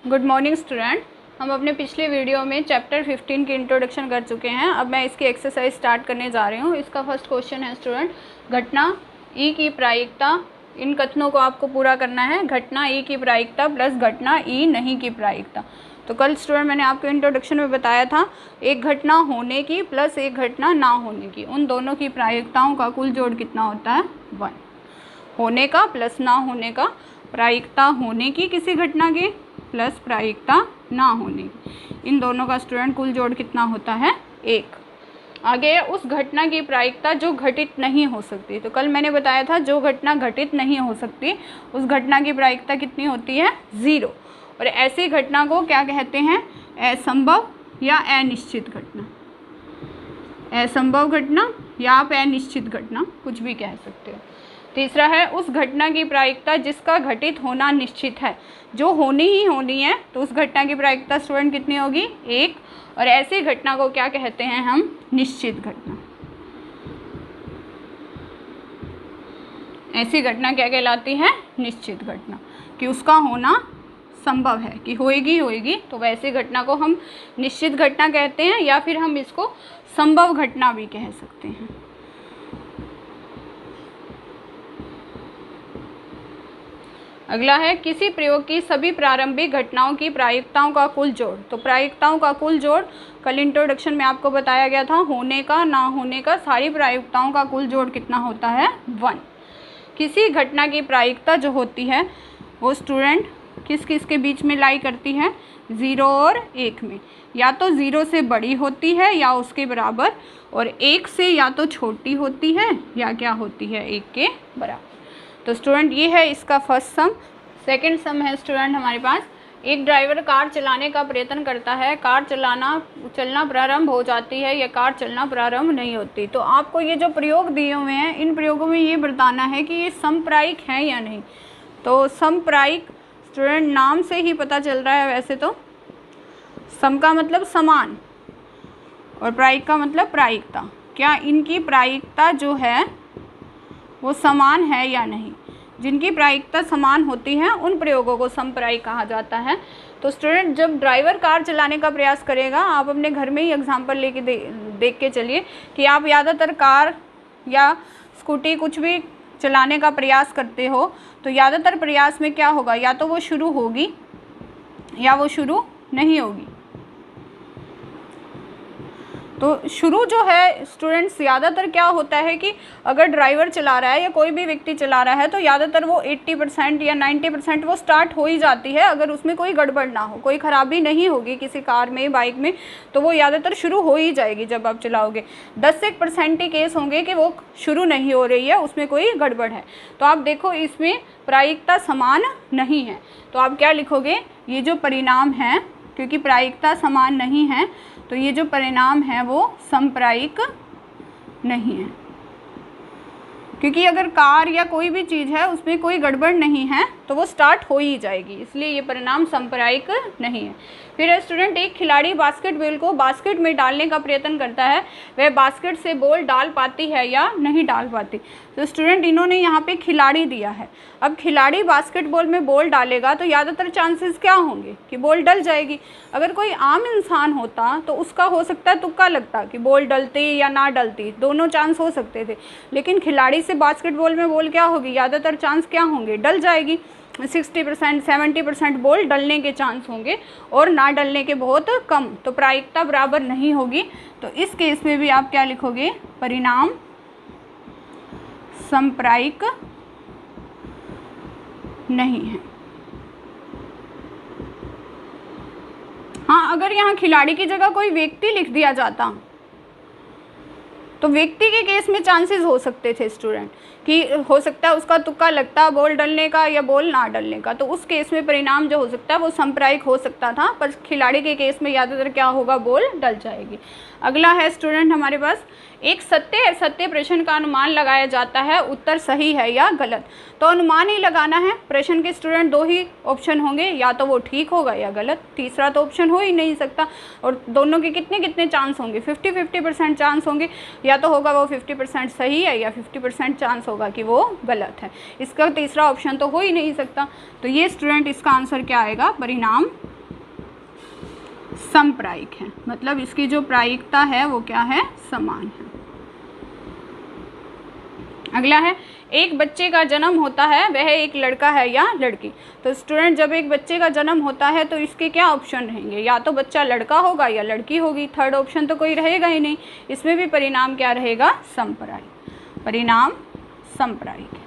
Good morning student. हम अपने पिछले वीडियो में चैप्टर 15 की इंट्रोडक्शन कर चुके हैं। अब मैं इसकी एक्सरसाइज स्टार्ट करने जा रही हूँ। इसका फर्स्ट क्वेश्चन है स्टूडेंट, घटना ई की प्रायिकता, इन कथनों को आपको पूरा करना है। घटना ई की प्रायिकता प्लस घटना ई नहीं की प्रायिकता। तो कल स्टूडेंट मैंने आपको इंट्रोडक्शन में बताया था, एक घटना होने की प्लस एक घटना ना होने की, उन दोनों की प्रायिकताओं का कुल जोड़ कितना होता है? 1। होने का प्लस ना होने का, प्रायिकता होने की किसी घटना की प्लस प्रायिकता ना होने की, इन दोनों का स्टूडेंट कुल जोड़ कितना होता है? 1। आगे उस घटना की प्रायिकता जो घटित नहीं हो सकती। तो कल मैंने बताया था जो घटना घटित नहीं हो सकती उस घटना की प्रायिकता कितनी होती है? 0। और ऐसी घटना को क्या कहते हैं? असंभव या अनिश्चित घटना। असंभव घटना या आप अनिश्चित घटना कुछ भी कह सकते हो। तीसरा है उस घटना की प्रायिकता जिसका घटित होना निश्चित है, जो होनी ही होनी है, तो उस घटना की प्रायिकता स्टूडेंट कितनी होगी? 1। और ऐसी घटना को क्या कहते हैं हम? निश्चित घटना। ऐसी घटना क्या कहलाती है? निश्चित घटना, कि उसका होना संभव है, कि होएगी होएगी, तो वैसी घटना को हम निश्चित घटना कहते हैं, या फिर हम इसको संभव घटना भी कह सकते हैं। अगला है किसी प्रयोग की सभी प्रारंभिक घटनाओं की प्रायिकताओं का कुल जोड़। तो प्रायिकताओं का कुल जोड़ कल इंट्रोडक्शन में आपको बताया गया था, होने का ना होने का, सारी प्रायिकताओं का कुल जोड़ कितना होता है? 1। किसी घटना की प्रायिकता जो होती है वो स्टूडेंट किस किस के बीच में लाई करती है? 0 और 1 में। या तो 0 से बड़ी होती है या उसके बराबर, और 1 से या तो छोटी होती है या क्या होती है? 1 के बराबर। तो स्टूडेंट ये है इसका फर्स्ट सम। सेकंड सम है स्टूडेंट हमारे पास, एक ड्राइवर कार चलाने का प्रयत्न करता है, कार चलना प्रारंभ हो जाती है या कार चलना प्रारंभ नहीं होती। तो आपको ये जो प्रयोग दिए हुए हैं, इन प्रयोगों में ये बताना है कि ये समप्रायिक हैं या नहीं। तो समप्रायिक स्टूडेंट नाम से ही पता चल रहा है। वैसे तो सम का मतलब समान और प्रायिक का मतलब प्रायिकता। क्या इनकी प्रायिकता जो है वो समान है या नहीं? जिनकी प्रायिकता समान होती है उन प्रयोगों को समप्रायिक कहा जाता है। तो स्टूडेंट जब ड्राइवर कार चलाने का प्रयास करेगा, आप अपने घर में ही एग्जांपल लेके देख के चलिए कि आप ज़्यादातर कार या स्कूटी कुछ भी चलाने का प्रयास करते हो, तो ज़्यादातर प्रयास में क्या होगा? या तो वो शुरू होगी या वो शुरू नहीं होगी। तो शुरू जो है स्टूडेंट्स ज़्यादातर क्या होता है कि अगर ड्राइवर चला रहा है या कोई भी व्यक्ति चला रहा है तो ज़्यादातर वो 80% या 90% वो स्टार्ट हो ही जाती है। अगर उसमें कोई गड़बड़ ना हो, कोई ख़राबी नहीं होगी किसी कार में, बाइक में, तो वो ज़्यादातर शुरू हो ही जाएगी जब आप चलाओगे। 10% ही केस होंगे कि वो शुरू नहीं हो रही है, उसमें कोई गड़बड़ है। तो आप देखो इसमें प्रायिकता समान नहीं है, तो आप क्या लिखोगे? ये जो परिणाम है, क्योंकि प्रायिकता समान नहीं है तो ये जो परिणाम है वो समप्रायिक नहीं है। क्योंकि अगर कार या कोई भी चीज़ है उसमें कोई गड़बड़ नहीं है तो वो स्टार्ट हो ही जाएगी, इसलिए ये परिणाम समप्रायिक नहीं है। फिर स्टूडेंट एक खिलाड़ी बास्केटबॉल को बास्केट में डालने का प्रयत्न करता है, वह बास्केट से बॉल डाल पाती है या नहीं डाल पाती। तो स्टूडेंट इन्होंने यहाँ पे खिलाड़ी दिया है। अब खिलाड़ी बास्केटबॉल में बॉल डालेगा तो ज़्यादातर चांसेस क्या होंगे? कि बॉल डल जाएगी। अगर कोई आम इंसान होता तो उसका हो सकता है तुक्का लगता कि बॉल डलती या ना डलती, दोनों चांस हो सकते थे। लेकिन खिलाड़ी से बास्केटबॉल में बॉल क्या होगी? ज़्यादातर चांस क्या होंगे? डल जाएगी। 60% 70% बॉल डलने के चांस होंगे और ना डलने के बहुत कम। तो प्रायिकता बराबर नहीं होगी। तो इस केस में भी आप क्या लिखोगे? परिणाम समप्रायिक नहीं है। हाँ, अगर यहाँ खिलाड़ी की जगह कोई व्यक्ति लिख दिया जाता तो व्यक्ति के केस में चांसेस हो सकते थे स्टूडेंट, कि हो सकता है उसका तुक्का लगता बॉल डलने का या बॉल ना डलने का। तो उस केस में परिणाम जो हो सकता है वो समप्रायिक हो सकता था, पर खिलाड़ी के केस में ज़्यादातर क्या होगा? बॉल डल जाएगी। अगला है स्टूडेंट हमारे पास, एक सत्य असत्य प्रश्न का अनुमान लगाया जाता है, उत्तर सही है या गलत। तो अनुमान ही लगाना है। प्रश्न के स्टूडेंट 2 ही ऑप्शन होंगे, या तो वो ठीक होगा या गलत, तीसरा तो ऑप्शन हो ही नहीं सकता। और दोनों के कितने कितने चांस होंगे? 50-50% चांस होंगे, या तो होगा वो 50% सही है या 50% चांस होगा कि वो गलत है। इसका तीसरा ऑप्शन तो हो ही नहीं सकता। तो ये स्टूडेंट इसका आंसर क्या आएगा? परिणाम समप्रायिक है, मतलब इसकी जो प्रायिकता है वो क्या है, समान है। अगला है, एक बच्चे का जन्म होता है, वह एक लड़का है या लड़की। तो स्टूडेंट जब एक बच्चे का जन्म होता है तो इसके क्या ऑप्शन रहेंगे, या तो बच्चा लड़का होगा या लड़की होगी, थर्ड ऑप्शन तो कोई रहेगा ही नहीं। इसमें भी परिणाम क्या रहेगा, समप्रायिक, परिणाम समप्रायिक है।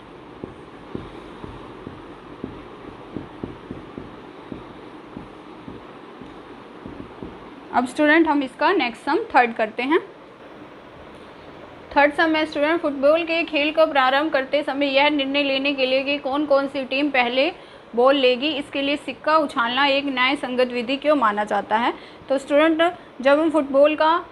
अब स्टूडेंट हम इसका नेक्स्ट सम थर्ड करते हैं। थर्ड सम में स्टूडेंट, फुटबॉल के खेल को प्रारंभ करते समय यह निर्णय लेने के लिए कि कौन कौन सी टीम पहले बॉल लेगी, इसके लिए सिक्का उछालना एक न्याय संगत विधि क्यों माना जाता है। तो स्टूडेंट जब हम फुटबॉल का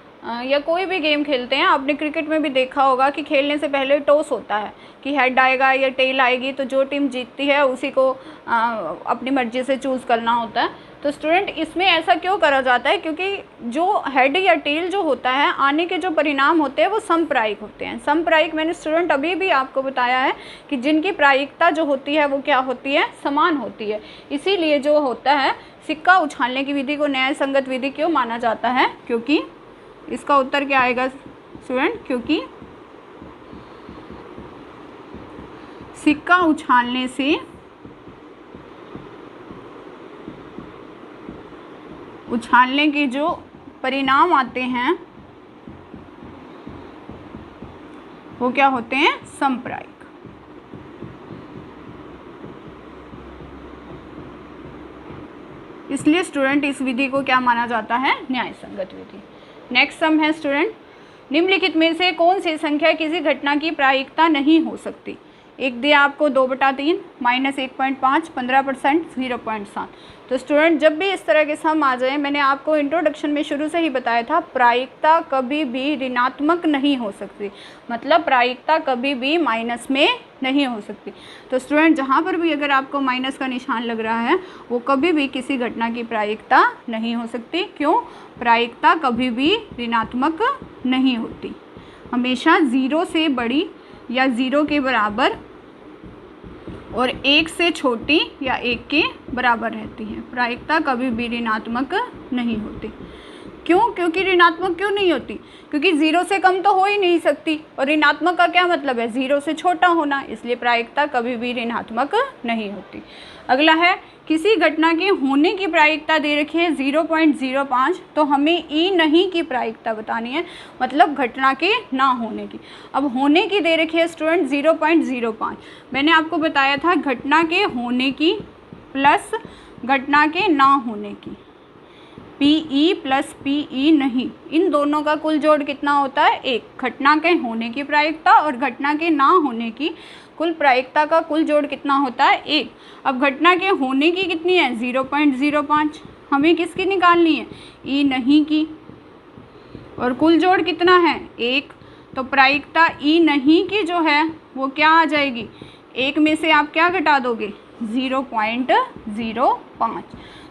या कोई भी गेम खेलते हैं, आपने क्रिकेट में भी देखा होगा कि खेलने से पहले टॉस होता है कि हेड आएगा या टेल आएगी, तो जो टीम जीतती है उसी को अपनी मर्जी से चूज़ करना होता है। तो स्टूडेंट इसमें ऐसा क्यों करा जाता है, क्योंकि जो हेड या टेल जो होता है, आने के जो परिणाम होते हैं वो समप्रायिक होते हैं। समप्रायिक मैंने स्टूडेंट अभी भी आपको बताया है कि जिनकी प्रायिकता जो होती है वो क्या होती है, समान होती है। इसीलिए जो होता है सिक्का उछालने की विधि को न्याय संगत विधि क्यों माना जाता है, क्योंकि इसका उत्तर क्या आएगा स्टूडेंट, क्योंकि सिक्का उछालने से उछालने के जो परिणाम आते हैं वो क्या होते हैं, समप्रायिक। इसलिए स्टूडेंट इस विधि को क्या माना जाता है, न्याय संगत विधि। नेक्स्ट सम है स्टूडेंट, निम्नलिखित में से कौन सी संख्या किसी घटना की प्रायिकता नहीं हो सकती। एक दिया आपको 2/3, -1.5, 15%, 0.7। तो स्टूडेंट जब भी इस तरह के सम आ जाए, मैंने आपको इंट्रोडक्शन में शुरू से ही बताया था, प्रायिकता कभी भी ऋणात्मक नहीं हो सकती, मतलब प्रायिकता कभी भी माइनस में नहीं हो सकती। तो स्टूडेंट जहाँ पर भी अगर आपको माइनस का निशान लग रहा है वो कभी भी किसी घटना की प्रायिकता नहीं हो सकती। क्यों, प्रायिकता कभी भी ऋणात्मक नहीं होती, हमेशा 0 से बड़ी या 0 के बराबर और 1 से छोटी या 1 के बराबर रहती है। प्रायिकता कभी भी ऋणात्मक नहीं होती। क्यों, क्योंकि ऋणात्मक क्यों नहीं होती, क्योंकि 0 से कम तो हो ही नहीं सकती, और ऋणात्मक का क्या मतलब है, 0 से छोटा होना, इसलिए प्रायिकता कभी भी ऋणात्मक नहीं होती। अगला है, किसी घटना के होने की प्रायिकता दे रखी है 0.05, तो हमें ई नहीं की प्रायिकता बतानी है, मतलब घटना के ना होने की। अब होने की दे रखी है स्टूडेंट 0.05, मैंने आपको बताया था घटना के होने की प्लस घटना के ना होने की, पी प्लस पी नहीं, इन दोनों का कुल जोड़ कितना होता है, 1। घटना के होने की प्रायिकता और घटना के ना होने की कुल प्रायिकता का कुल जोड़ कितना होता है, 1। अब घटना के होने की कितनी है, 0.05, हमें किसकी निकालनी है, ई नहीं की, और कुल जोड़ कितना है, 1। तो प्रायिकता ई नहीं की जो है वो क्या आ जाएगी, 1 में से आप क्या घटा दोगे, 0.05।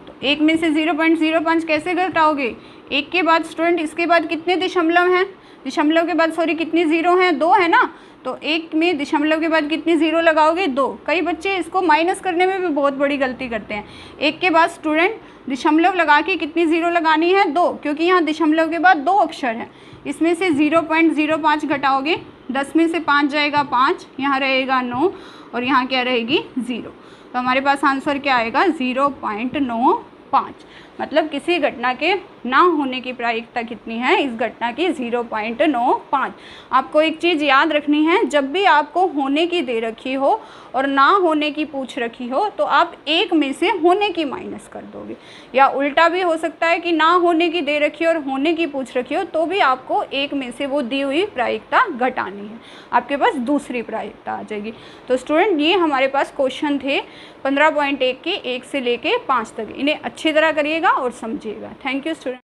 तो 1 में से 0.05 कैसे घटाओगे, 1 के बाद स्टूडेंट इसके बाद कितने दशमलव हैं, दशमलव के बाद सॉरी कितनी 0 हैं, 2 है ना, तो 1 में दशमलव के बाद कितनी 0 लगाओगे, 2। कई बच्चे इसको माइनस करने में भी बहुत बड़ी गलती करते हैं। 1 के बाद स्टूडेंट दशमलव लगा के कितनी 0 लगानी है, 2, क्योंकि यहाँ दशमलव के बाद 2 अक्षर हैं। इसमें से 0.05 घटाओगे, 10 में से 5 जाएगा 5, यहाँ रहेगा 9 और यहाँ क्या रहेगी 0। तो हमारे पास आंसर क्या आएगा, 0.95। मतलब किसी घटना के ना होने की प्रायिकता कितनी है, इस घटना की 0.95। आपको एक चीज़ याद रखनी है, जब भी आपको होने की दे रखी हो और ना होने की पूछ रखी हो तो आप 1 में से होने की माइनस कर दोगे, या उल्टा भी हो सकता है कि ना होने की दे रखी हो और होने की पूछ रखी हो तो भी आपको 1 में से वो दी हुई प्रायिकता घटानी है, आपके पास दूसरी प्रायिकता आ जाएगी। तो स्टूडेंट ये हमारे पास क्वेश्चन थे 15.1 के 1 से लेके 5 तक, इन्हें अच्छी तरह करिएगा और समझिएगा। Thank you student.